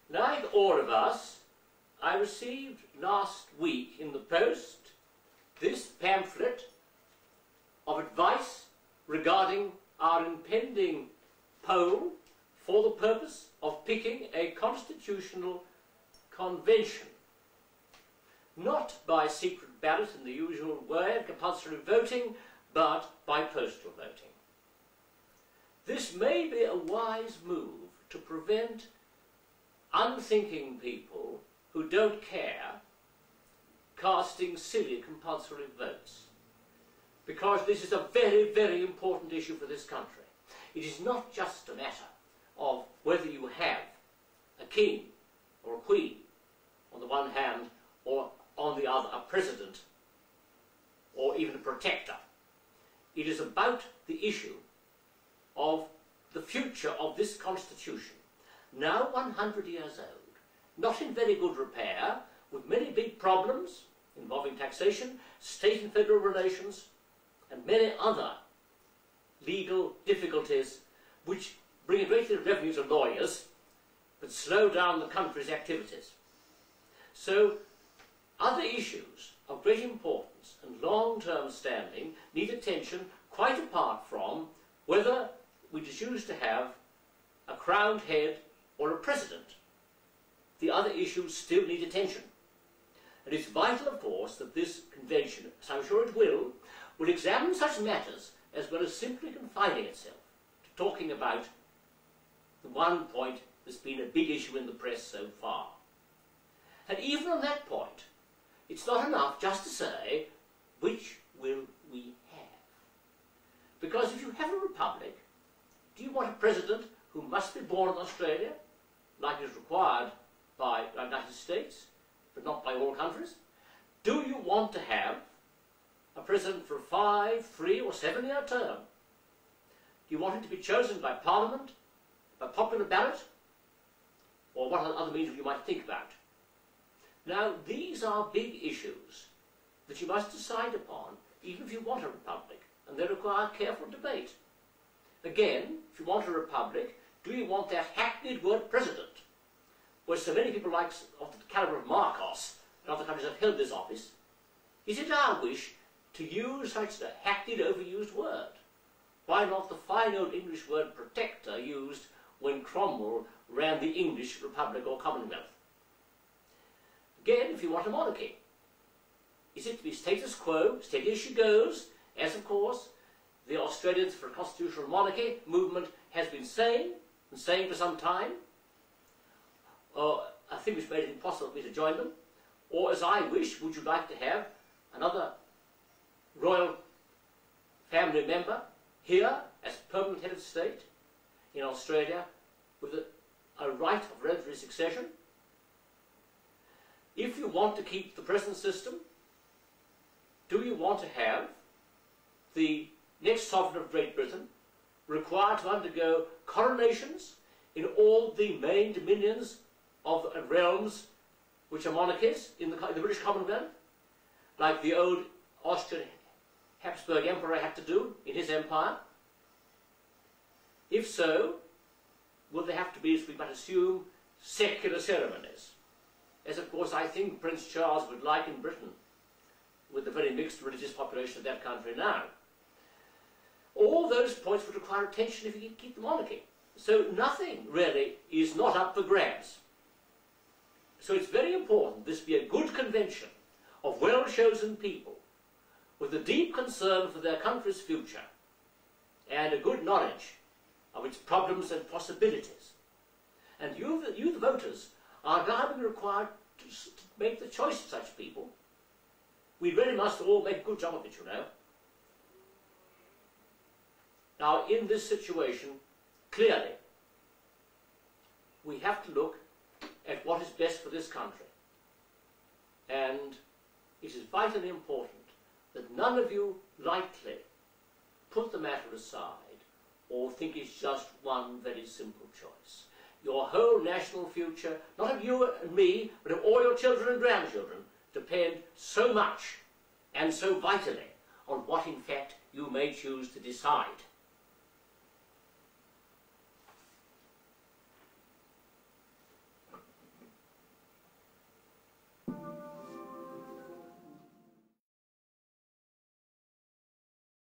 Like all of us, I received last week in the post this pamphlet of advice regarding our impending poll for the purpose of picking a constitutional convention. Not by secret ballot in the usual way of compulsory voting, but by postal voting. This may be a wise move to prevent unthinking people who don't care casting silly compulsory votes, because this is a very, very important issue for this country. It is not just a matter of whether you have a king or a queen on the one hand, or on the other a president or even a protector. It is about the issue of the future of this constitution, now 100 years old, not in very good repair, with many big problems involving taxation, state and federal relations, and many other legal difficulties which bring a great deal of revenue to lawyers, but slow down the country's activities. So, other issues of great importance and long-term standing need attention, quite apart from whether we choose to have a crowned head or a president. The other issues still need attention. And it's vital, of course, that this convention, as I'm sure it will examine such matters as well as simply confining itself to talking about the one point that's been a big issue in the press so far. And even on that point, it's not enough just to say, which will we have? Because if you have a republic, do you want a president who must be born in Australia, like is required by the United States, but not by all countries? Do you want to have a president for a 5, 3 or 7-year term? Do you want him to be chosen by Parliament, by popular ballot, or what other means you might think about? Now, these are big issues that you must decide upon, even if you want a republic, and they require careful debate. Again, if you want a republic, do you want that hackneyed word president, where so many people like of the calibre of Marcos and other countries have held this office? Is it our wish to use such a hackneyed, overused word? Why not the fine old English word protector used when Cromwell ran the English Republic or Commonwealth? Again, if you want a monarchy, is it to be status quo, steady as she goes, as of course the Australians for a constitutional monarchy movement has been saying, and saying for some time, I think which made it impossible for me to join them, or as I wish, would you like to have another royal family member here as permanent head of state in Australia with a right of hereditary succession? If you want to keep the present system, do you want to have the next sovereign of Great Britain required to undergo coronations in all the main dominions of realms which are monarchies in the British Commonwealth, like the old Austrian Habsburg Emperor had to do in his empire? If so, will there have to be, as we might assume, secular ceremonies? As of course I think Prince Charles would like in Britain, with the very mixed religious population of that country now. All those points would require attention if you can keep the monarchy. So nothing really is not up for grabs. So it's very important this be a good convention of well-chosen people with a deep concern for their country's future and a good knowledge of its problems and possibilities. And you the voters, are now being required to make the choice of such people. We really must all make a good job of it, you know. Now, in this situation, clearly, we have to look at what is best for this country. And it is vitally important that none of you lightly put the matter aside or think it's just one very simple choice. Your whole national future, not of you and me, but of all your children and grandchildren, depend so much and so vitally on what in fact you may choose to decide.